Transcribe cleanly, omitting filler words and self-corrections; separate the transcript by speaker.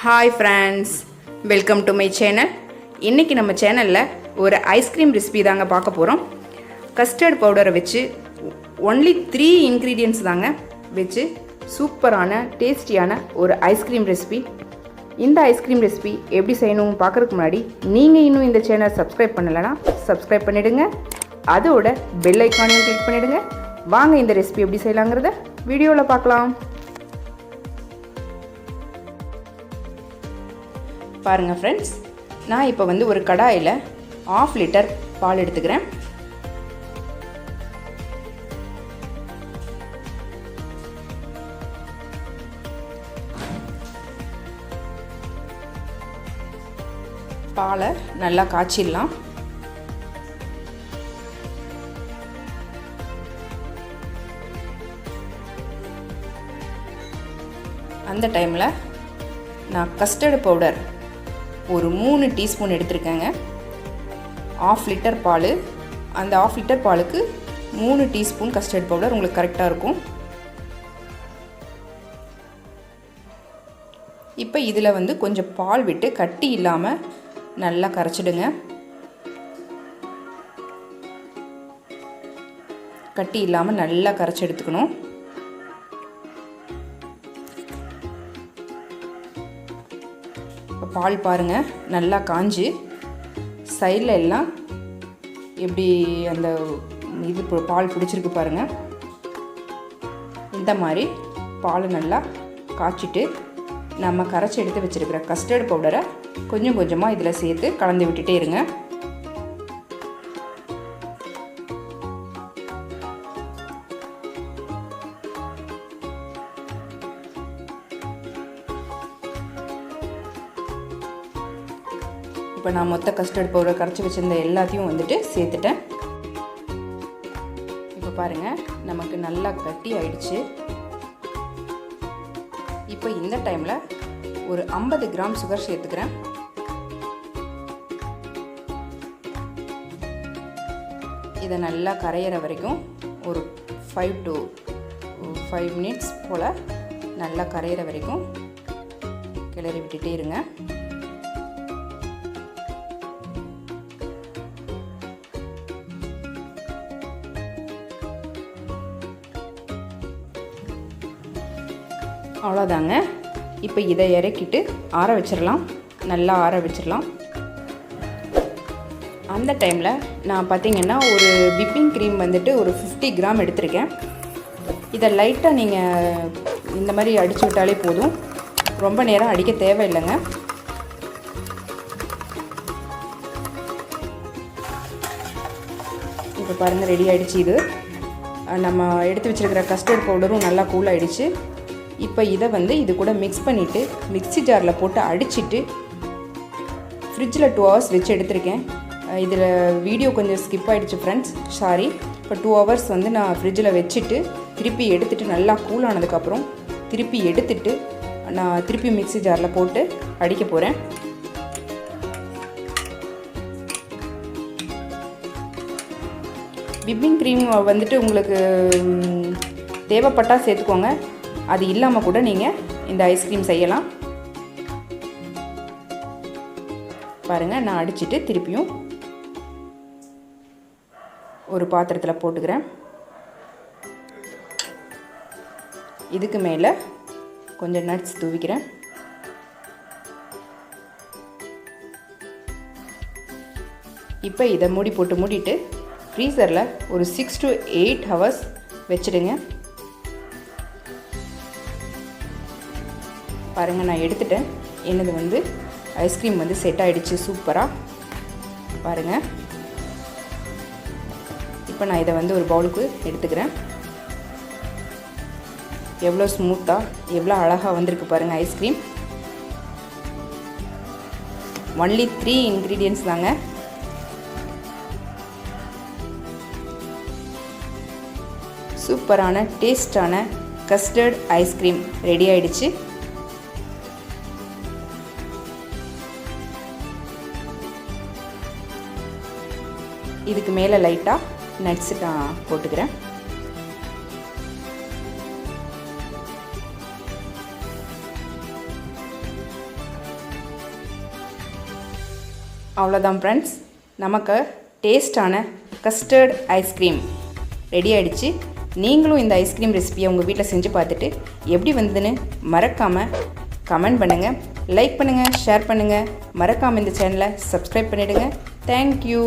Speaker 1: Hi friends, welcome to my channel. இன்றைக்கி நம்ம சேனலில் ஒரு ஐஸ்கிரீம் ரெசிபி தாங்க பார்க்க போகிறோம். கஸ்டர்ட் பவுடரை வச்சு ஒன்லி 3 இன்க்ரீடியன்ட்ஸ் தாங்க வச்சு சூப்பரான டேஸ்டியான ஒரு ஐஸ்கிரீம் ரெசிபி. இந்த ஐஸ்கிரீம் ரெசிபி எப்படி செய்யணும் பார்க்குறதுக்கு முன்னாடி நீங்கள் இன்னும் இந்த சேனல் சப்ஸ்கிரைப் பண்ணலைன்னா சப்ஸ்கிரைப் பண்ணிவிடுங்க. அதோட பெல் ஐக்கானையும் கிளிக் பண்ணிவிடுங்க. வாங்க இந்த ரெசிபி எப்படி செய்யலாங்கிறத வீடியோவில் பார்க்கலாம். பாருங்கள் ஃப்ரெண்ட்ஸ், நான் இப்போ ஒரு கடாயில் 1/2 லிட்டர் பால் எடுத்துக்கிறேன். பாலை நல்லா காய்ச்சிடலாம். அந்த டைமில் நான் கஸ்டர்டு பவுடர் ஒரு 3 டீஸ்பூன் எடுத்துருக்கேங்க. 1/2 லிட்டர் பால், அந்த 1/2 லிட்டர் பாலுக்கு 3 டீஸ்பூன் கஸ்டர்ட் பவுடர் உங்களுக்கு கரெக்டாக இருக்கும். இப்போ இதில் கொஞ்சம் பால் விட்டு கட்டி இல்லாமல் நல்லா கரைச்சிடுங்க. கட்டி இல்லாமல் நல்லா கரைச்சி எடுத்துக்கணும். பால் பாருங்கள் நல்லா காஞ்சி சைடில் எல்லாம் எப்படி அந்த இது பால் பிடிச்சிருக்கு பாருங்கள். இந்த மாதிரி பால் நல்லா காய்ச்சிட்டு நம்ம கரைச்சி எடுத்து வச்சுருக்கிற கஸ்டர்ட் பவுடரை கொஞ்சம் கொஞ்சமாக இதில் சேர்த்து கலந்து விட்டுட்டே இருங்க. இப்போ நான் மொத்த கஸ்டர்ட் பவுடர் கரைச்சி வச்சுருந்த எல்லாத்தையும் சேர்த்துட்டேன். இப்போ பாருங்கள், நமக்கு நல்லா கட்டி ஆயிடுச்சு. இப்போ இந்த டைமில் ஒரு 50 கிராம் சுகர் சேர்த்துக்கிறேன். இதை நல்லா கரையிற வரைக்கும் ஒரு 5 to 5 மினிட்ஸ் போல் நல்லா கரையிற வரைக்கும் கிளறி விட்டுட்டே இருங்க. அவ்வளோதாங்க. இப்போ இதை இறக்கிட்டு ஆற வச்சிடலாம். நல்லா ஆற வச்சிடலாம். அந்த டைமில் நான் பார்த்திங்கன்னா ஒரு விப்பிங் க்ரீம் ஒரு 50 கிராம் எடுத்திருக்கேன். இதை லைட்டாக நீங்கள் இந்த மாதிரி அடித்து விட்டாலே போதும், ரொம்ப நேரம் அடிக்க தேவையில்லைங்க. இப்போ பாருங்கள், ரெடி ஆகிடுச்சு. இது நம்ம எடுத்து வச்சுருக்கிற கஸ்டர்ட் பவுடரும் நல்லா கூல் ஆகிடுச்சு. இப்போ இதை இது கூட மிக்ஸ் பண்ணிவிட்டு மிக்ஸி ஜாரில் போட்டு அடிச்சுட்டு ஃப்ரிட்ஜில் 2 hours வச்சு எடுத்திருக்கேன். இதில் வீடியோ கொஞ்சம் ஸ்கிப் ஆகிடுச்சு ஃப்ரெண்ட்ஸ், சாரி. இப்போ 2 hours நான் ஃப்ரிட்ஜில் வச்சுட்டு திருப்பி எடுத்துகிட்டு நல்லா கூல் ஆனதுக்கப்புறம் திருப்பி எடுத்துட்டு நான் திருப்பி மிக்ஸி ஜாரில் போட்டு அடிக்க போகிறேன். விப்பிங் க்ரீம் உங்களுக்கு தேவைப்பட்டால் சேர்த்துக்கோங்க. அது இல்லாமல் கூட நீங்கள் இந்த ஐஸ்கிரீம் செய்யலாம். பாருங்கள், நான் அடிச்சுட்டு திருப்பியும் ஒரு பாத்திரத்தில் போட்டுக்கிறேன். இதுக்கு மேலே கொஞ்சம் நட்ஸ் தூவிக்கிறேன். இப்போ இதை மூடிட்டு ஃப்ரீசரில் ஒரு 6 to 8 hours வச்சுடுங்க. பாருங்கள், நான் எடுத்துட்டேன். என்னது ஐஸ்கிரீம் செட் ஆகிடுச்சு சூப்பராக. பாருங்கள், இப்போ நான் இதை ஒரு பவுலுக்கு எடுத்துக்கிறேன். எவ்வளோ ஸ்மூத்தாக எவ்வளோ அழகாக வந்திருக்கு பாருங்கள் ஐஸ்கிரீம். ஒன்லி 3 இன்க்ரீடியன்ட்ஸ் தாங்க. சூப்பரான டேஸ்டான கஸ்டர்ட் ஐஸ்கிரீம் ரெடி ஆகிடுச்சு. இதுக்கு மேலே லைட்டாக நட்ஸு நான் போட்டுக்கிறேன். அவ்வளோதான் ஃப்ரெண்ட்ஸ், நமக்கு டேஸ்டான கஸ்டர்ட் ஐஸ்கிரீம் ரெடி ஆகிடுச்சு. நீங்களும் இந்த ஐஸ்கிரீம் ரெசிபியை உங்கள் வீட்டில் செஞ்சு பார்த்துட்டு எப்படி வந்ததுன்னு மறக்காமல் கமெண்ட் பண்ணுங்கள், லைக் பண்ணுங்கள், ஷேர் பண்ணுங்கள். மறக்காமல் இந்த சேனலை சப்ஸ்கிரைப் பண்ணிவிடுங்க. தேங்க்யூ.